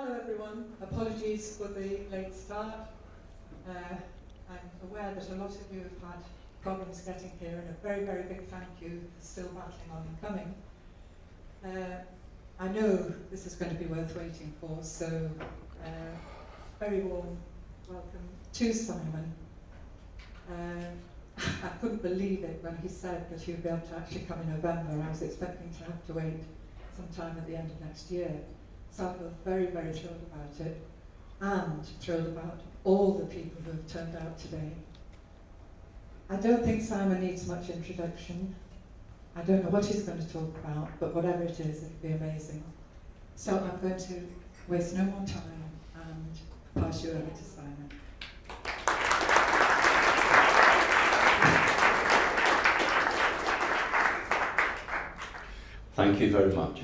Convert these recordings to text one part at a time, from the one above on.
Hello everyone, apologies for the late start. I'm aware that a lot of you have had problems getting here, and a very, very big thank you for still battling on and coming. I know this is going to be worth waiting for, so very warm welcome to Simon. I couldn't believe it when he said that he would be able to actually come in November. I was expecting to have to wait sometime at the end of next year. So I feel very, very thrilled about it, and thrilled about all the people who have turned out today. I don't think Simon needs much introduction. I don't know what he's going to talk about, but whatever it is, it'll be amazing. So I'm going to waste no more time and pass you over to Simon. Thank you very much.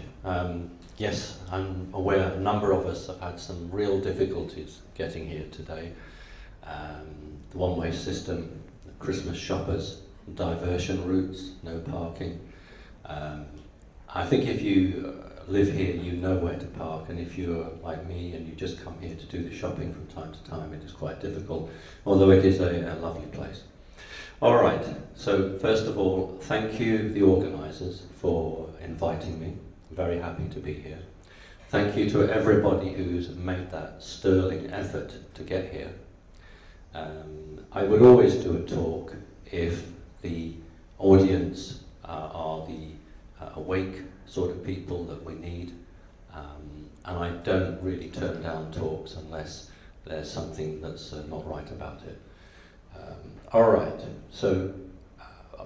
Yes, I'm aware a number of us have had some real difficulties getting here today. The one-way system, the Christmas shoppers, diversion routes, no parking. I think if you live here, you know where to park, and if you're like me and you just come here to do the shopping from time to time, it is quite difficult, although it is a lovely place. All right, so first of all, thank you, the organisers, for inviting me. I'm very happy to be here. Thank you to everybody who's made that sterling effort to get here. I would always do a talk if the audience are the awake sort of people that we need, and I don't really turn down talks unless there's something that's not right about it. All right, so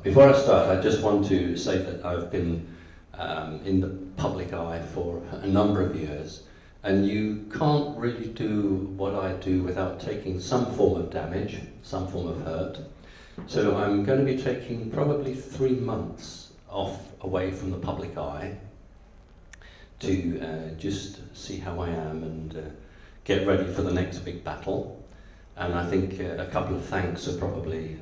before I start, I just want to say that I've been in the public eye for a number of years, and you can't really do what I do without taking some form of damage, some form of hurt. So I'm going to be taking probably 3 months off away from the public eye to just see how I am and get ready for the next big battle. And I think a couple of thanks are probably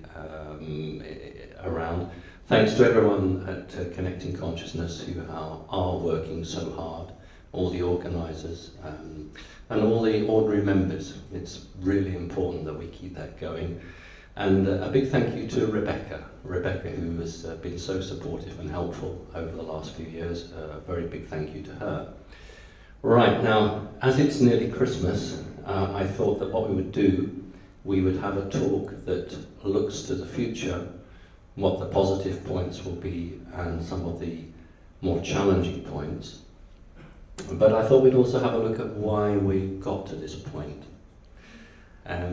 around. Thanks to everyone at Connecting Consciousness who are working so hard, all the organisers and all the ordinary members. It's really important that we keep that going. And a big thank you to Rebecca, who has been so supportive and helpful over the last few years. A very big thank you to her. Right, now, as it's nearly Christmas, I thought that what we would do, we would have a talk that looks to the future, what the positive points will be and some of the more challenging points. But I thought we'd also have a look at why we got to this point. A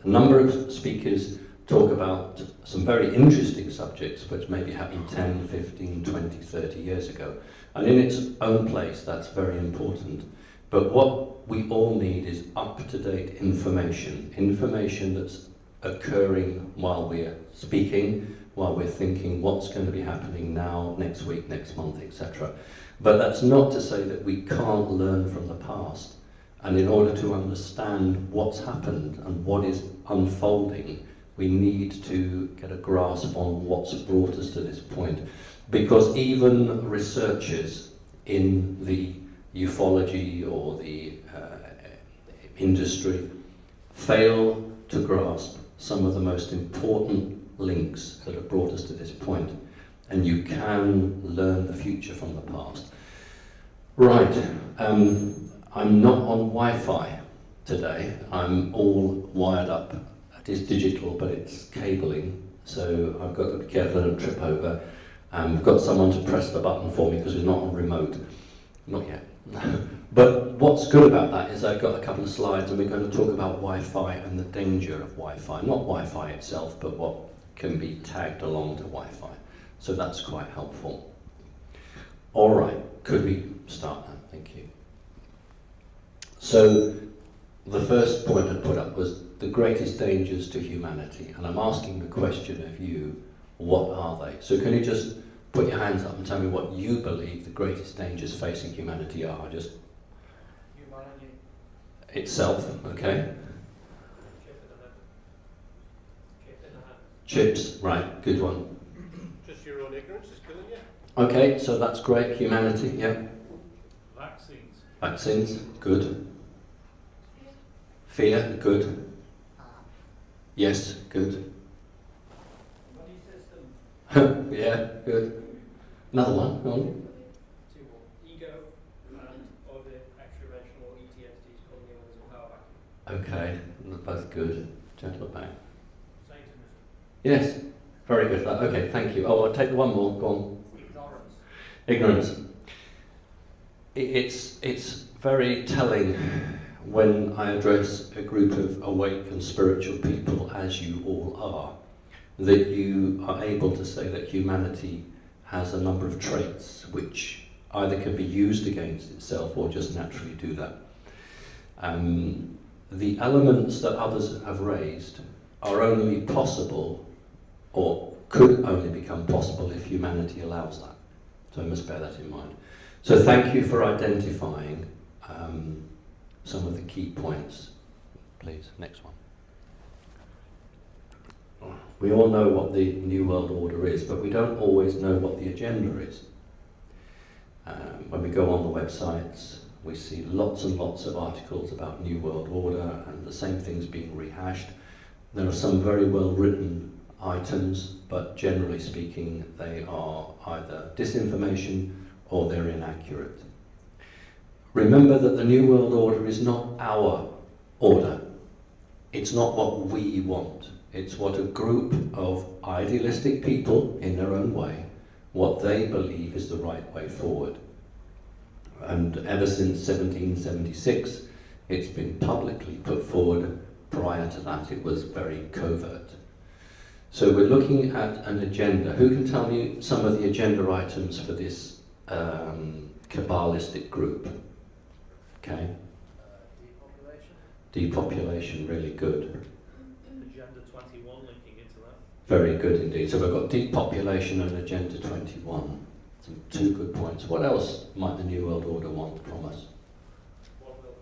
number of speakers talk about some very interesting subjects which maybe happened 10, 15, 20, 30 years ago. And in its own place, that's very important. But what we all need is up-to-date information, information that's occurring while we're speaking, while we're thinking what's going to be happening now, next week, next month, etc. But that's not to say that we can't learn from the past. And in order to understand what's happened and what is unfolding, we need to get a grasp on what's brought us to this point. Because even researchers in the ufology or the industry fail to grasp some of the most important links that have brought us to this point, and you can learn the future from the past. Right, I'm not on Wi-Fi today. I'm all wired up. It is digital, but it's cabling, so I've got to be careful I don't trip over. I've got someone to press the button for me because it's not on remote. Not yet. But what's good about that is I've got a couple of slides and we're going to talk about Wi-Fi and the danger of Wi-Fi. Not Wi-Fi itself, but what can be tagged along to Wi-Fi. So that's quite helpful. All right, could we start now? Thank you. So the first point I put up was the greatest dangers to humanity. And I'm asking the question of you, what are they? So can you just put your hands up and tell me what you believe the greatest dangers facing humanity are? Just humanity itself, okay? Chip in the hand. Chips, right, good one. Just your own ignorance is killing you. Okay, so that's great, humanity, yeah. Vaccines. Vaccines, good. Fear, good. Yes, good. Money system. Yeah, good. Another one, go on. Two more. Ego and other extra-dimensional ET entities coming in as a power vacuum. Okay, they're both good. Gentleman back. Satanism. Yes, very good. Okay, thank you. Oh, I'll take one more. Go on. Ignorance. Ignorance. It's very telling when I address a group of awake and spiritual people, as you all are, that you are able to say that humanity has a number of traits which either can be used against itself or just naturally do that. The elements that others have raised are only possible, or could only become possible, if humanity allows that. So I must bear that in mind. So thank you for identifying some of the key points. Please, next one. We all know what the New World Order is, but we don't always know what the agenda is. When we go on the websites, we see lots and lots of articles about New World Order and the same things being rehashed. There are some very well written items, but generally speaking, they are either disinformation or they're inaccurate. Remember that the New World Order is not our order. It's not what we want. It's what a group of idealistic people, in their own way, what they believe is the right way forward. And ever since 1776, it's been publicly put forward. Prior to that, it was very covert. So we're looking at an agenda. Who can tell me some of the agenda items for this Kabbalistic group? Okay. Depopulation. Depopulation, really good. Agenda 21, linking into that. Very good indeed. So we've got depopulation and Agenda 21. Some two good points. What else might the New World Order want from us? One world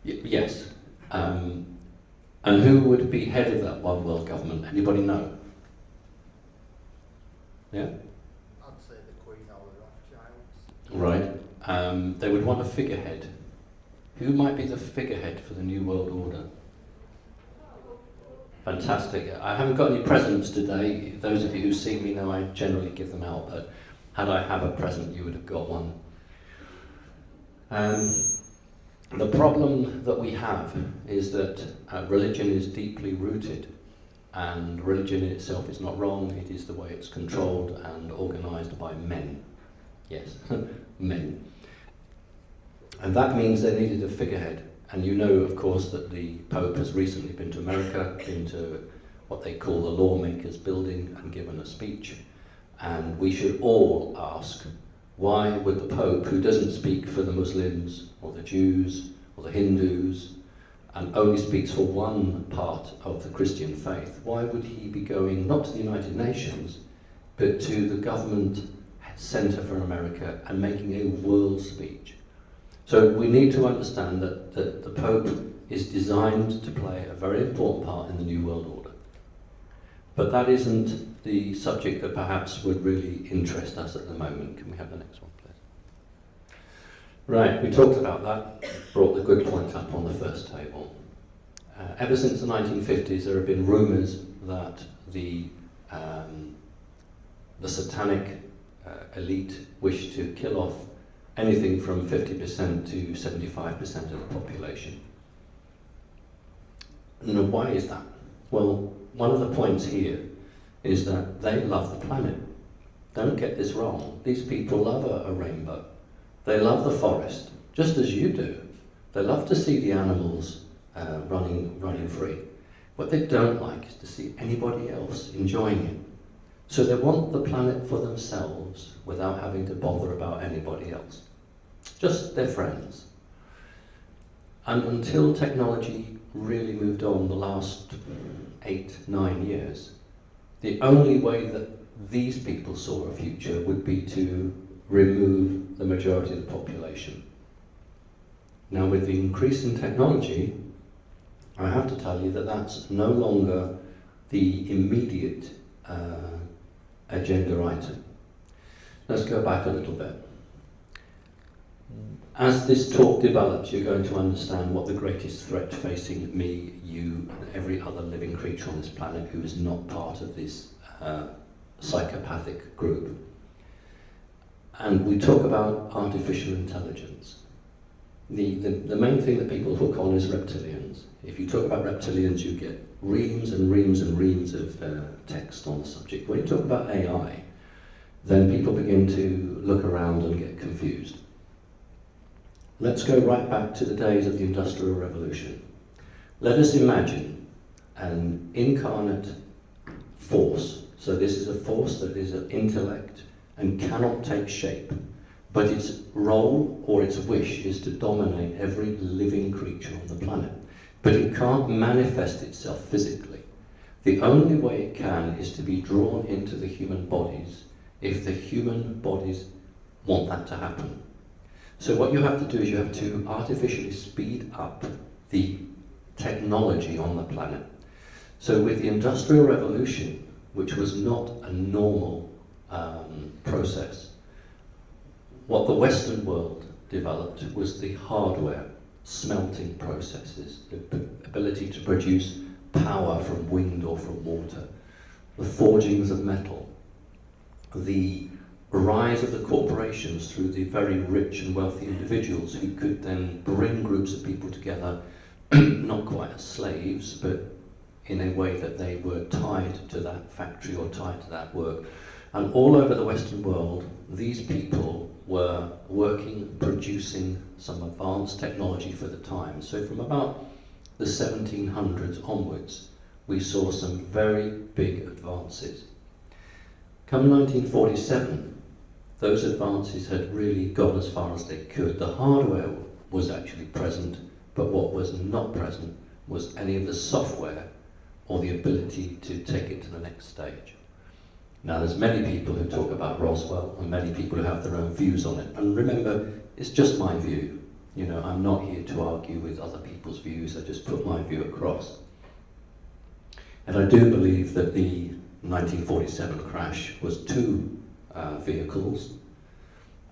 government. Yes. And who would be head of that one world government? Anybody know? Yeah? I'd say the Queen or the Rothschilds. Right. They would want a figurehead. Who might be the figurehead for the New World Order? Fantastic. I haven't got any presents today. Those of you who see me know I generally give them out, but had I have a present, you would have got one. The problem that we have is that religion is deeply rooted, and religion in itself is not wrong. It is the way it's controlled and organised by men. Yes, men. And that means they needed a figurehead. And you know, of course, that the Pope has recently been to America, been to what they call the Lawmakers Building, and given a speech. And we should all ask, why would the Pope, who doesn't speak for the Muslims or the Jews or the Hindus, and only speaks for one part of the Christian faith, why would he be going not to the United Nations, but to the government Centre for America and making a world speech? So we need to understand that the Pope is designed to play a very important part in the New World Order. But that isn't the subject that perhaps would really interest us at the moment. Can we have the next one, please? Right, we talked about that, brought the good point up on the first table. Ever since the 1950s, there have been rumours that the satanic elite wish to kill off anything from 50% to 75% of the population. And why is that? Well, one of the points here is that they love the planet. Don't get this wrong. These people love a rainbow. They love the forest, just as you do. They love to see the animals running free. What they don't like is to see anybody else enjoying it. So they want the planet for themselves without having to bother about anybody else. Just their friends. And until technology really moved on the last 8-9 years, the only way that these people saw a future would be to remove the majority of the population. Now, with the increase in technology, I have to tell you that that's no longer the immediate agenda item. Let's go back a little bit. As this talk develops, you're going to understand what the greatest threat facing me, you, and every other living creature on this planet who is not part of this psychopathic group. And we talk about artificial intelligence. The main thing that people hook on is reptilians. If you talk about reptilians, you get reams and reams and reams of text on the subject. When you talk about AI, then people begin to look around and get confused. Let's go right back to the days of the Industrial Revolution. Let us imagine an incarnate force. So this is a force that is an intellect and cannot take shape, but its role or its wish is to dominate every living creature on the planet. But it can't manifest itself physically. The only way it can is to be drawn into the human bodies if the human bodies want that to happen. So what you have to do is you have to artificially speed up the technology on the planet. So with the Industrial Revolution, which was not a normal process, what the Western world developed was the hardware, smelting processes, the ability to produce power from wind or from water, the forgings of metal, the rise of the corporations through the very rich and wealthy individuals who could then bring groups of people together, not quite as slaves, but in a way that they were tied to that factory or tied to that work. And all over the Western world, these people were working, producing some advanced technology for the time. So from about the 1700s onwards, we saw some very big advances. Come 1947, those advances had really gone as far as they could. The hardware was actually present, but what was not present was any of the software or the ability to take it to the next stage. Now, there's many people who talk about Roswell and many people who have their own views on it. And remember, it's just my view. You know, I'm not here to argue with other people's views. I just put my view across. And I do believe that the 1947 crash was two vehicles,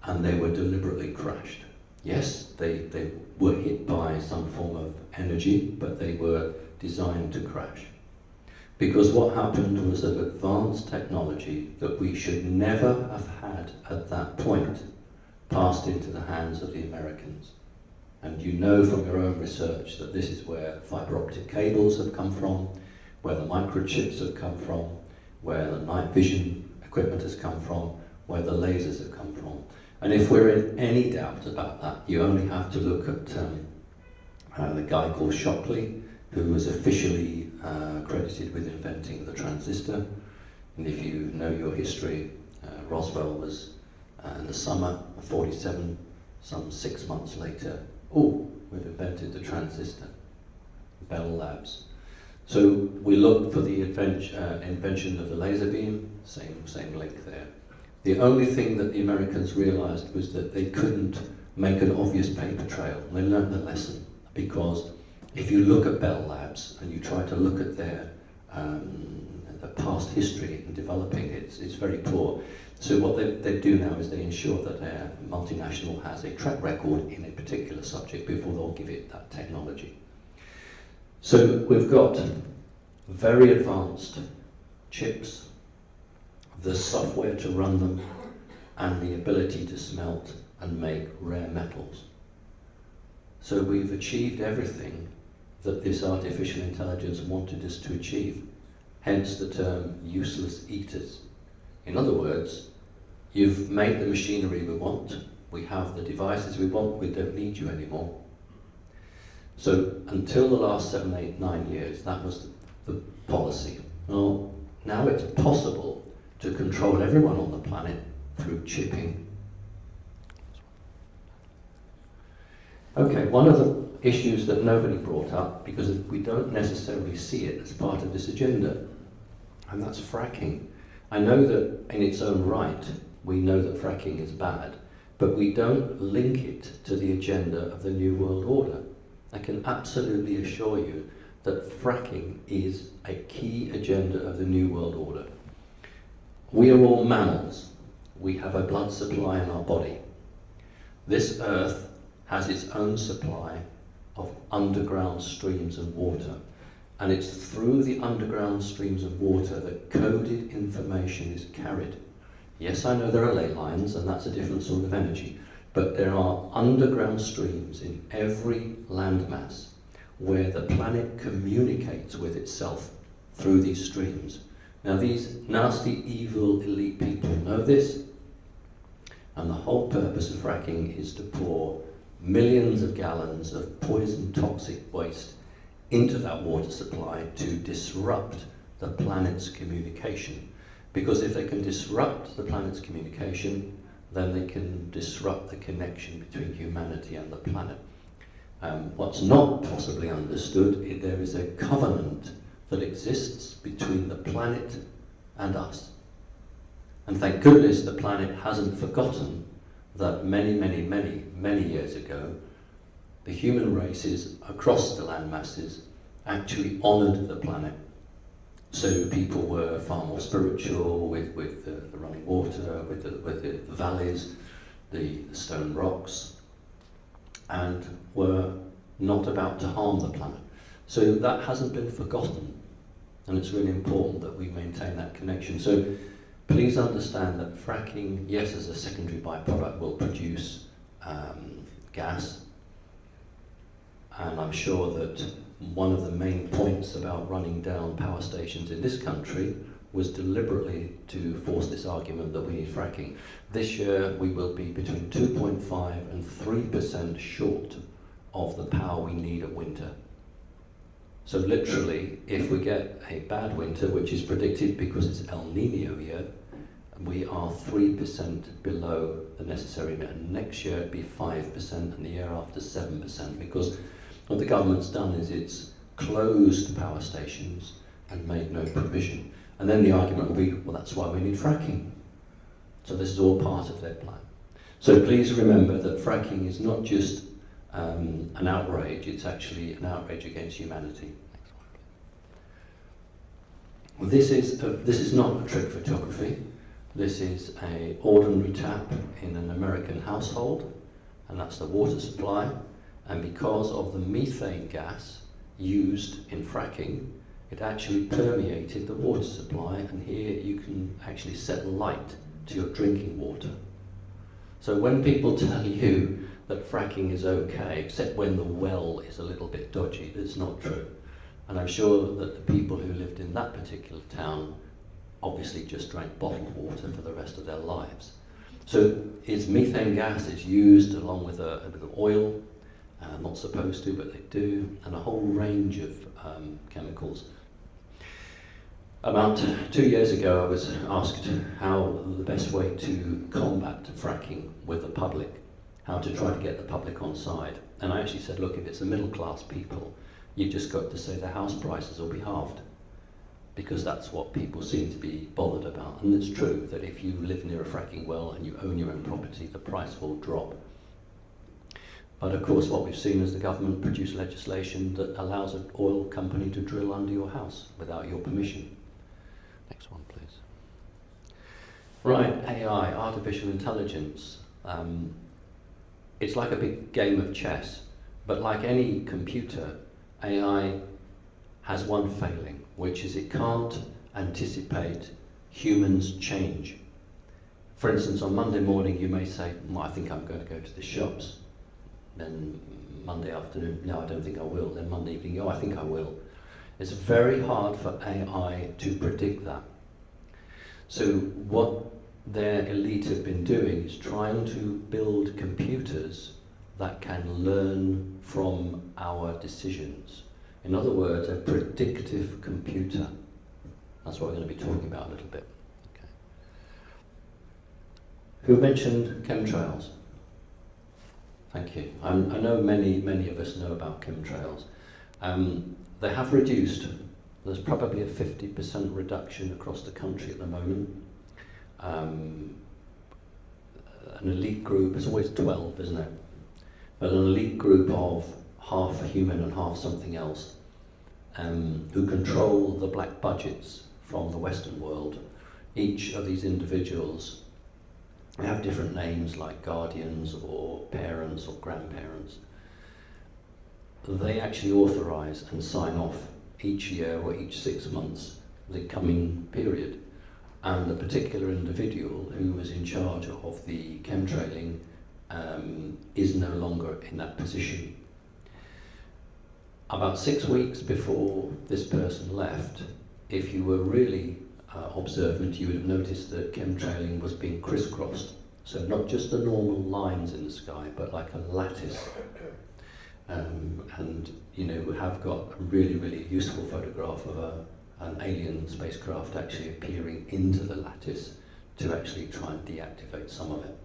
and they were deliberately crashed. Yes, they were hit by some form of energy, but they were designed to crash. Because what happened was that advanced technology that we should never have had at that point passed into the hands of the Americans. And you know from your own research that this is where fiber optic cables have come from, where the microchips have come from, where the night vision equipment has come from, where the lasers have come from. And if we're in any doubt about that, you only have to look at the guy called Shockley, who was officially credited with inventing the transistor. And if you know your history, Roswell was in the summer of 47, some 6 months later, oh, we've invented the transistor, Bell Labs. So we looked for the invention of the laser beam, same link there. The only thing that the Americans realized was that they couldn't make an obvious paper trail. And they learned the lesson, because if you look at Bell Labs and you try to look at their the past history in developing it, it's very poor. So what they do now is they ensure that a multinational has a track record in a particular subject before they'll give it that technology. So we've got very advanced chips, the software to run them, and the ability to smelt and make rare metals. So we've achieved everything that this artificial intelligence wanted us to achieve, hence the term useless eaters. In other words, you've made the machinery we want, we have the devices we want, we don't need you anymore. So until the last 7, 8, 9 years, that was the policy. Well, now it's possible to control everyone on the planet through chipping. Okay, one of the issues that nobody brought up, because we don't necessarily see it as part of this agenda, and that's fracking. I know that in its own right, we know that fracking is bad, but we don't link it to the agenda of the New World Order. I can absolutely assure you that fracking is a key agenda of the New World Order. We are all mammals. We have a blood supply in our body. This Earth has its own supply of underground streams of water, and it's through the underground streams of water that coded information is carried. Yes, I know there are ley lines, and that's a different sort of energy, but there are underground streams in every landmass where the planet communicates with itself through these streams. Now, these nasty, evil, elite people know this, and the whole purpose of fracking is to pour millions of gallons of poison, toxic waste into that water supply to disrupt the planet's communication. Because if they can disrupt the planet's communication, then they can disrupt the connection between humanity and the planet. What's not possibly understood, there is a covenant that exists between the planet and us. And thank goodness the planet hasn't forgotten that many, many, many, many years ago, the human races across the land masses actually honoured the planet. So people were far more spiritual with the running water, with the valleys, the stone rocks, and were not about to harm the planet. So that hasn't been forgotten, and it's really important that we maintain that connection. So please understand that fracking, yes, as a secondary byproduct, will produce gas, and I'm sure that one of the main points about running down power stations in this country was deliberately to force this argument that we need fracking. This year we will be between 2.5 and 3% short of the power we need at winter. So literally, if we get a bad winter, which is predicted because it's El Nino year, we are 3% below the necessary amount. And next year it'd be 5%, and the year after 7%, because what the government's done is it's closed power stations and made no provision. And then the argument will be, well, that's why we need fracking. So this is all part of their plan. So please remember that fracking is not just an outrage, it's actually an outrage against humanity. Well, this is not a trick photography. This is an ordinary tap in an American household, and that's the water supply. And because of the methane gas used in fracking, it actually permeated the water supply, and here you can actually set light to your drinking water. So when people tell you that fracking is okay, except when the well is a little bit dodgy, that's not true. And I'm sure that the people who lived in that particular town obviously just drank bottled water for the rest of their lives. So it's methane gas is used along with a bit of oil, not supposed to, but they do, and a whole range of chemicals. About 2 years ago, I was asked how the best way to combat fracking with the public, how to try to get the public on side. And I actually said, look, if it's the middle class people, you've just got to say the house prices will be halved, because that's what people seem to be bothered about. And it's true that if you live near a fracking well and you own your own property, the price will drop. But of course what we've seen is the government produce legislation that allows an oil company to drill under your house without your permission. Next one, please. Right, AI, artificial intelligence. It's like a big game of chess, but like any computer, AI has one failing, which is it can't anticipate humans' change. For instance, on Monday morning you may say, well, I think I'm going to go to the shops. Then Monday afternoon, no, I don't think I will. Then Monday evening, oh, I think I will. It's very hard for AI to predict that. So what their elite have been doing is trying to build computers that can learn from our decisions. In other words, a predictive computer. That's what we're going to be talking about a little bit. Okay. Who mentioned chemtrails? Thank you. I know many of us know about chemtrails. They have reduced. There's probably a 50% reduction across the country at the moment. An elite group, it's always 12, isn't it? But an elite group of half human and half something else, who control the black budgets from the Western world. Each of these individuals They have different names like guardians or parents or grandparents. They actually authorise and sign off each year or each 6 months the coming period. And the particular individual who was in charge of the chemtrailing is no longer in that position. About 6 weeks before this person left, if you were really observant, you would have noticed that chemtrailing was being crisscrossed. So not just the normal lines in the sky, but like a lattice. And you know, we have got a really, really useful photograph of an alien spacecraft actually appearing into the lattice to actually try and deactivate some of it.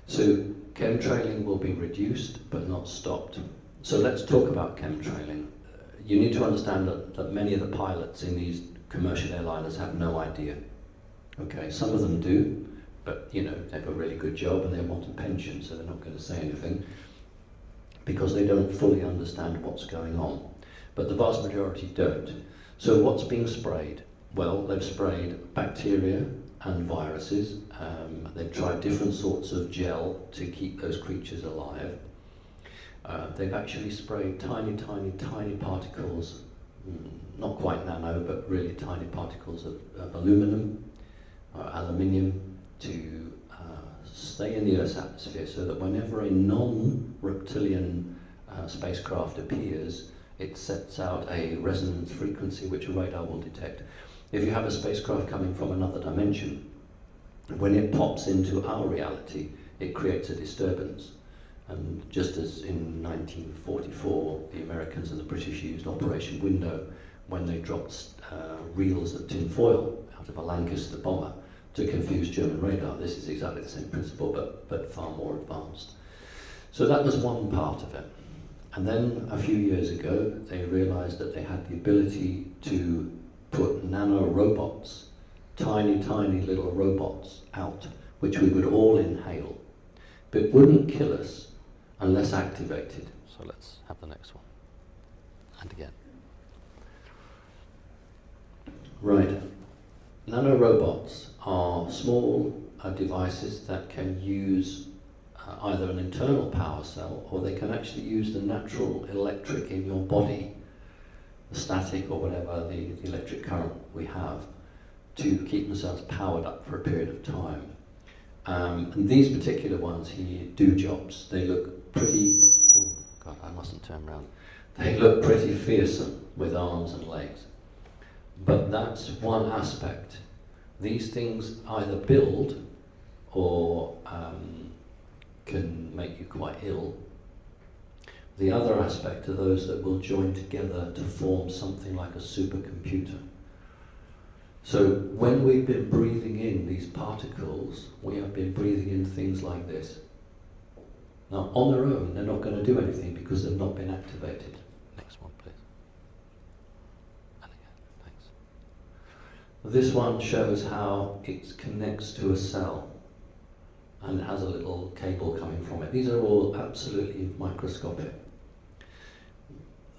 So chemtrailing will be reduced but not stopped. So let's talk about chemtrailing. You need to understand that many of the pilots in these commercial airliners have no idea. Okay, some of them do, but you know, they have a really good job and they want a pension, so they're not going to say anything because they don't fully understand what's going on. But the vast majority don't. So what's being sprayed? Well, they've sprayed bacteria and viruses. They've tried different sorts of gel to keep those creatures alive. They've actually sprayed tiny, tiny, tiny particles, not quite nano, but really tiny particles of aluminum or aluminium to stay in the Earth's atmosphere so that whenever a non-reptilian spacecraft appears, it sets out a resonance frequency which a radar will detect. If you have a spacecraft coming from another dimension, when it pops into our reality, it creates a disturbance. And just as in 1944, the Americans and the British used Operation Window when they dropped reels of tin foil out of a Lancaster bomber to confuse German radar. This is exactly the same principle, but far more advanced. So that was one part of it. And then a few years ago, they realized that they had the ability to put nano robots, tiny, tiny little robots out, which we would all inhale, but wouldn't kill us unless activated. So let's have the next one. And again. Right. Nanorobots are small devices that can use either an internal power cell, or they can actually use the natural electric in your body, the static or whatever, the electric current we have, to keep themselves powered up for a period of time. And these particular ones here do jobs. They look pretty, oh God, I mustn't turn around. They look pretty fearsome with arms and legs. But that's one aspect. These things either build or can make you quite ill. The other aspect are those that will join together to form something like a supercomputer. So when we've been breathing in these particles, we have been breathing in things like this. Now, on their own, they're not going to do anything because they've not been activated. Next one, please. And again, thanks. This one shows how it connects to a cell, and it has a little cable coming from it. These are all absolutely microscopic.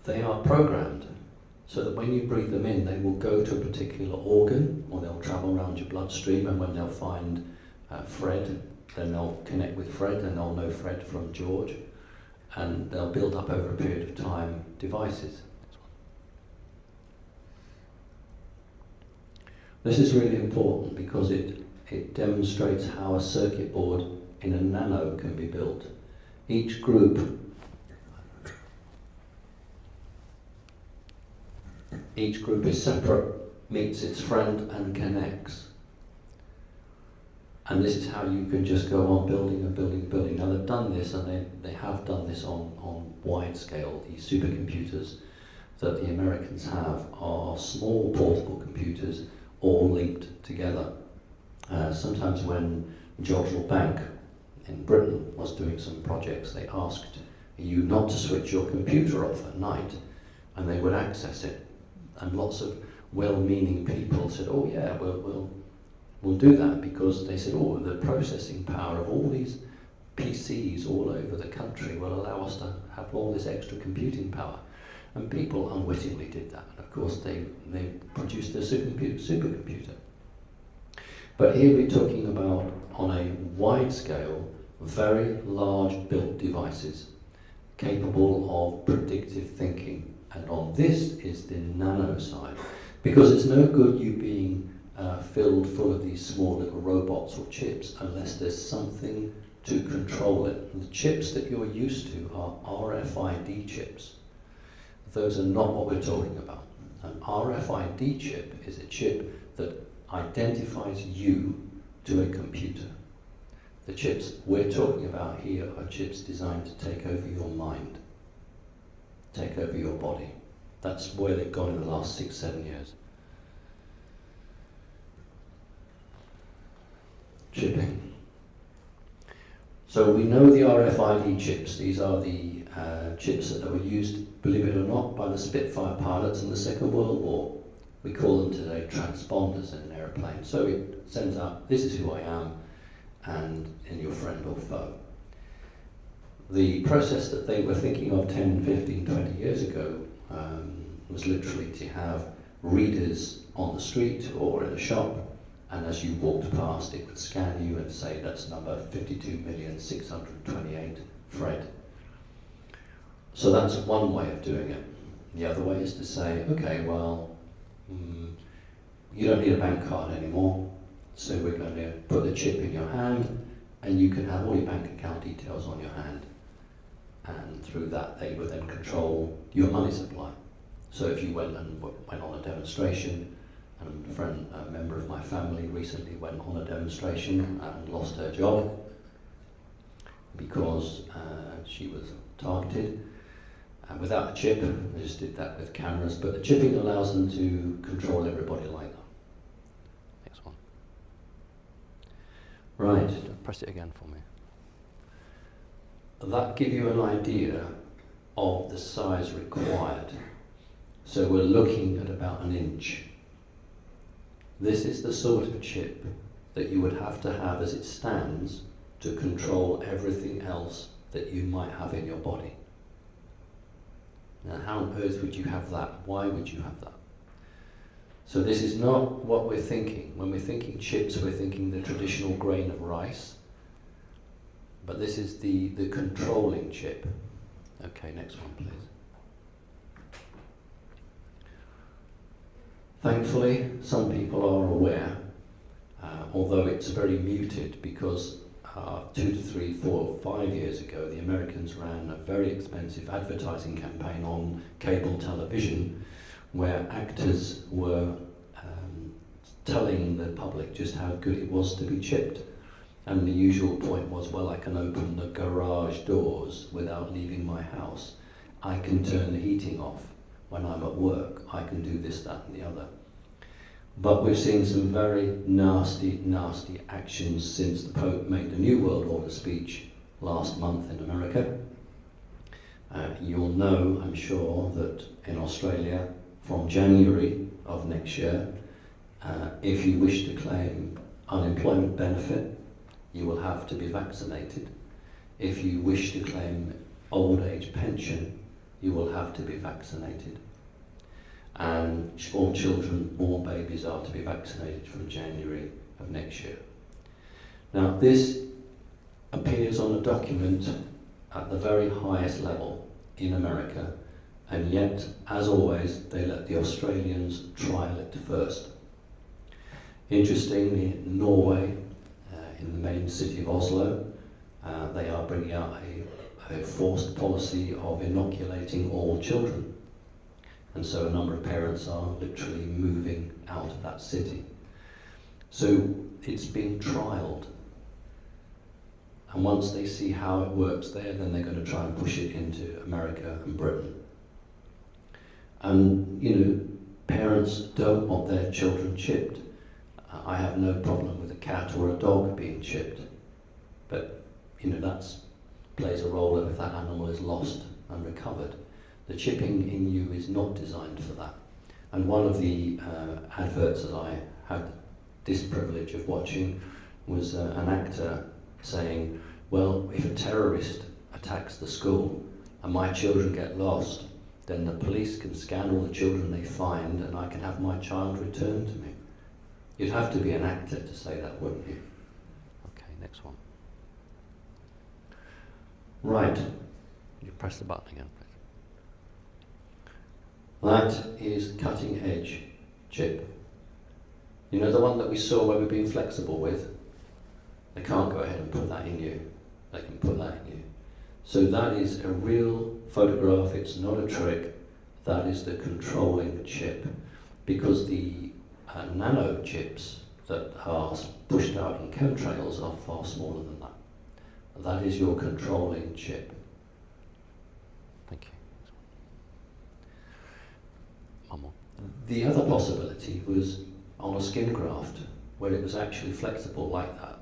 They are programmed so that when you breathe them in, they will go to a particular organ, or they'll travel around your bloodstream, and when they'll find Fred, then they'll connect with Fred, and they'll know Fred from George, and they'll build up over a period of time devices. This is really important because it demonstrates how a circuit board in a nano can be built. Each group is separate, meets its friend and connects. And this is how you can just go on building and building and building. Now they've done this, and they have done this on wide scale. These supercomputers that the Americans have are small portable computers all linked together. Sometimes when George Bank in Britain was doing some projects, they asked you not to switch your computer off at night, and they would access it. And lots of well-meaning people said, oh yeah, we'll do that, because they said, oh, the processing power of all these PCs all over the country will allow us to have all this extra computing power. And people unwittingly did that. And of course they produced a supercomputer. But here we're talking about on a wide scale, very large built devices capable of predictive thinking. And on this is the nano side. Because it's no good you being filled full of these small little robots or chips unless there's something to control it. And the chips that you're used to are RFID chips. Those are not what we're talking about. An RFID chip is a chip that identifies you to a computer. The chips we're talking about here are chips designed to take over your mind, take over your body. That's where they've gone in the last 6-7 years. Chipping. So we know the RFID chips. These are the chips that were used, believe it or not, by the Spitfire pilots in the Second World War. We call them today transponders in an aeroplane. So it sends out, this is who I am, and in your friend or foe. The process that they were thinking of 10, 15, 20 years ago was literally to have readers on the street or in a shop, and as you walked past it would scan you and say that's number 52,628 Fred. So that's one way of doing it. The other way is to say, okay, well, you don't need a bank card anymore, so we're going to put the chip in your hand and you can have all your bank account details on your hand, and through that they would then control your money supply. So if you went on a demonstration, and a member of my family recently went on a demonstration and lost her job because she was targeted, and without a chip, they just did that with cameras, but the chipping allows them to control everybody like that. Next one. Right, press it again for me. That gives you an idea of the size required. So we're looking at about 1 inch. This is the sort of chip that you would have to have as it stands to control everything else that you might have in your body. Now, how on earth would you have that? Why would you have that? So this is not what we're thinking. When we're thinking chips, we're thinking the traditional grain of rice. But this is the controlling chip. Okay, next one, please. Thankfully, some people are aware, although it's very muted because 2 to 3, 4, 5 years ago, the Americans ran a very expensive advertising campaign on cable television where actors were telling the public just how good it was to be chipped. And the usual point was, well, I can open the garage doors without leaving my house. I can turn the heating off when I'm at work. I can do this, that, and the other. But we've seen some very nasty, nasty actions since the Pope made the New World Order speech last month in America. You'll know, I'm sure, that in Australia, from January of next year, if you wish to claim unemployment benefit, you will have to be vaccinated. If you wish to claim old age pension, you will have to be vaccinated. And all children, all babies are to be vaccinated from January of next year. Now this appears on a document at the very highest level in America, and yet, as always, they let the Australians trial it first. Interestingly, in Norway, in the main city of Oslo, they are bringing out a forced policy of inoculating all children. And so a number of parents are literally moving out of that city. So it's being trialled. And once they see how it works there, then they're going to try and push it into America and Britain. And, you know, parents don't want their children chipped. I have no problem with a cat or a dog being chipped. But, you know, that plays a role if that animal is lost and recovered. The chipping in you is not designed for that. And one of the adverts that I had this privilege of watching was an actor saying, well, if a terrorist attacks the school and my children get lost, then the police can scan all the children they find and I can have my child returned to me. You'd have to be an actor to say that, wouldn't you? Okay. next one. Right, you press the button again, please. That is cutting edge chip. You know the one that we saw where we're being flexible with? They can't go ahead and put that in you. They can put that in you. So that is a real photograph, it's not a trick. That is the controlling chip. Because the nano chips that are pushed out in chemtrails are far smaller than that. That is your controlling chip. Thank you. One more. The other possibility was on a skin graft, where it was actually flexible like that.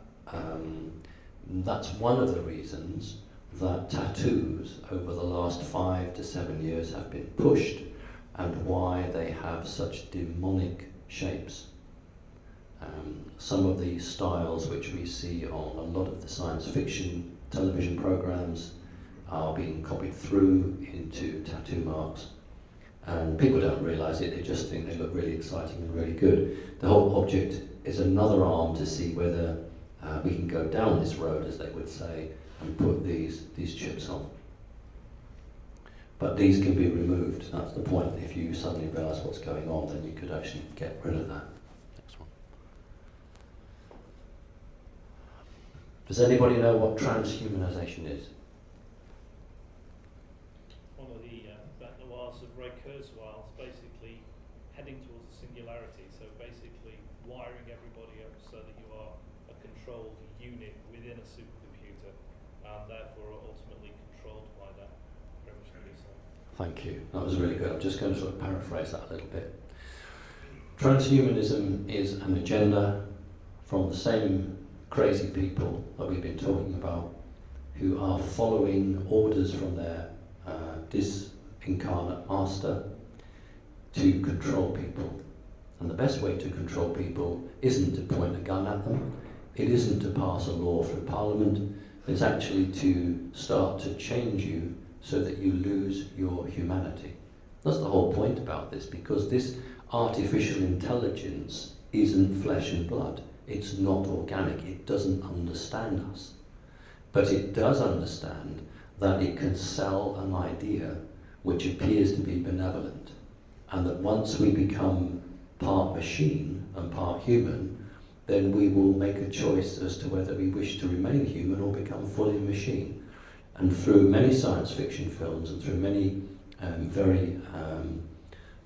That's one of the reasons that tattoos over the last 5 to 7 years have been pushed, and why they have such demonic shapes. Some of the styles which we see on a lot of the science fiction television programs are being copied through into tattoo marks. And people don't realise it, they just think they look really exciting and really good. The whole object is another arm to see whether we can go down this road, as they would say, and put these chips on. But these can be removed, that's the point. If you suddenly realise what's going on, then you could actually get rid of that. Next one. Does anybody know what transhumanization is? One of the noirs of Ray Kurzweil's basically heading towards a singularity, so basically wiring everybody up so that you are a controlled unit within a supercomputer, and therefore are ultimately controlled by that. Very much like so. Thank you, that was really good. I'm just going to sort of paraphrase that a little bit. Transhumanism is an agenda from the same crazy people that we've been talking about, who are following orders from their disincarnate master to control people. And the best way to control people isn't to point a gun at them, it isn't to pass a law through Parliament, it's actually to start to change you so that you lose your humanity. That's the whole point about this, because this artificial intelligence isn't flesh and blood. It's not organic, it doesn't understand us. But it does understand that it can sell an idea which appears to be benevolent, and that once we become part machine and part human, then we will make a choice as to whether we wish to remain human or become fully machine. And through many science fiction films and through many very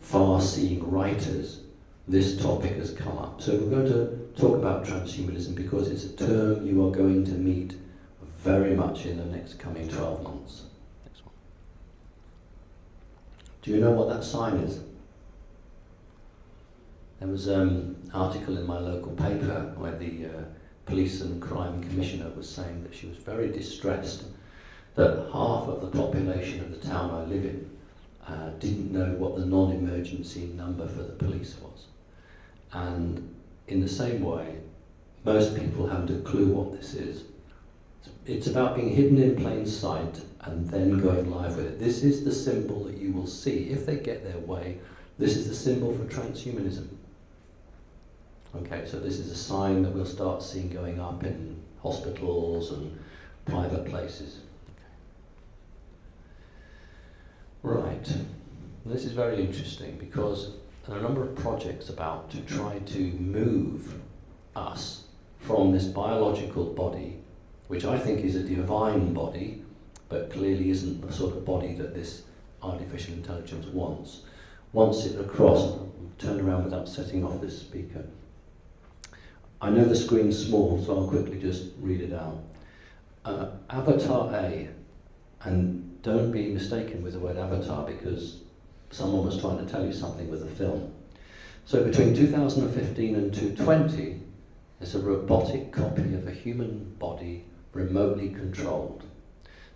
far-seeing writers, this topic has come up. So we're going to talk about transhumanism because it's a term you are going to meet very much in the next coming 12 months. Next one. Do you know what that sign is? There was an article in my local paper where the police and crime commissioner was saying that she was very distressed that half of the population of the town I live in didn't know what the non-emergency number for the police was. And in the same way, most people haven't a clue what this is. It's about being hidden in plain sight and then going live with it. This is the symbol that you will see. If they get their way, this is the symbol for transhumanism. Okay, so this is a sign that we'll start seeing going up in hospitals and private places. Okay. Right, this is very interesting because there are a number of projects about to try to move us from this biological body, which I think is a divine body, but clearly isn't the sort of body that this artificial intelligence wants it across. Turn around without setting off this speaker. I know the screen's small, so I'll quickly just read it out. Avatar A, and don't be mistaken with the word avatar because someone was trying to tell you something with the film. So between 2015 and 2020, it's a robotic copy of a human body remotely controlled.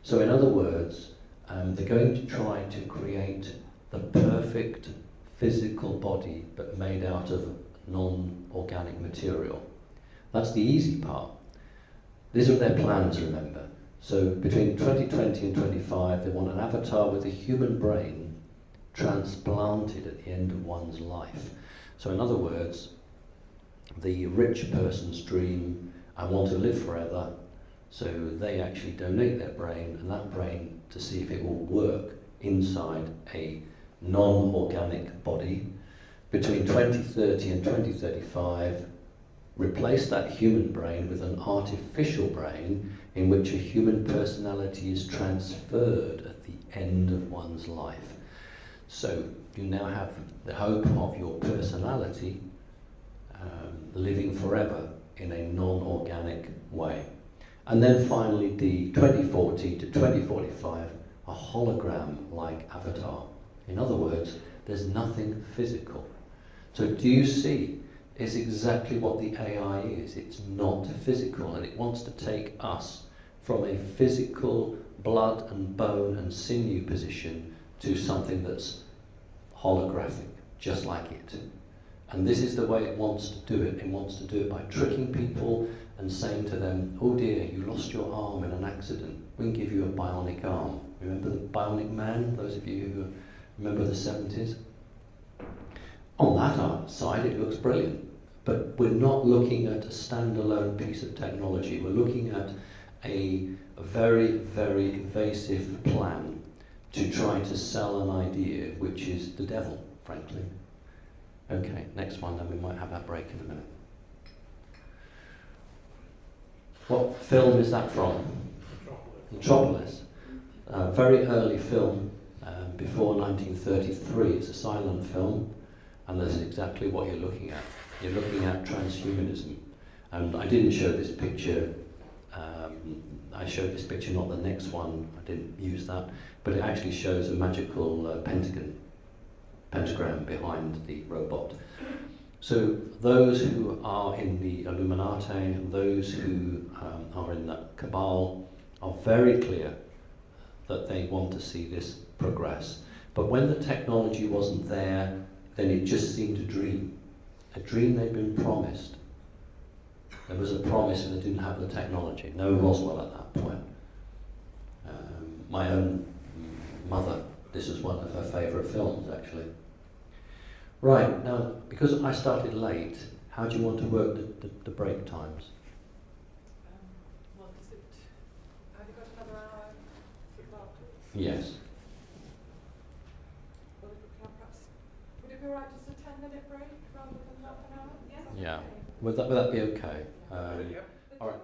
So in other words, they're going to try to create the perfect physical body but made out of non-organic material. That's the easy part. These are their plans, remember. So between 2020 and 25, they want an avatar with a human brain transplanted at the end of one's life. So in other words, the rich person's dream and want to live forever, so they actually donate their brain, and that brain, to see if it will work inside a non-organic body. Between 2030 and 2035, replace that human brain with an artificial brain in which a human personality is transferred at the end of one's life. So you now have the hope of your personality living forever in a non-organic way. And then finally, the 2040 to 2045, a hologram-like avatar. In other words, there's nothing physical. So do you see? It's exactly what the AI is. It's not physical, and it wants to take us from a physical blood and bone and sinew position to something that's holographic, just like it. And this is the way it wants to do it. It wants to do it by tricking people and saying to them, oh dear, you lost your arm in an accident. We can give you a bionic arm. Remember the Bionic Man, those of you who remember the 70s? On that side, it looks brilliant. But we're not looking at a standalone piece of technology. We're looking at a very, very invasive plan to try to sell an idea, which is the devil, frankly. Okay, next one, then we might have our break in a minute. What film is that from? Metropolis. Very early film, before 1933. It's a silent film, and that's exactly what you're looking at. You're looking at transhumanism. And I didn't show this picture. I showed this picture, not the next one. I didn't use that. But it actually shows a magical pentagram behind the robot. So those who are in the Illuminati, those who are in the Cabal, are very clear that they want to see this progress. But when the technology wasn't there, then it just seemed a dream they'd been promised. There was a promise and they didn't have the technology. No Roswell at that point. My own mother, this was one of her favourite films, actually. Right, now, because I started late, how do you want to work the break times? Well, is it, have you got another hour afterwards? Yes. Well, if we can perhaps, would it be alright just a 10-minute break rather than half an hour? Yes? Yeah. Okay. Would that be okay? Yeah. All right.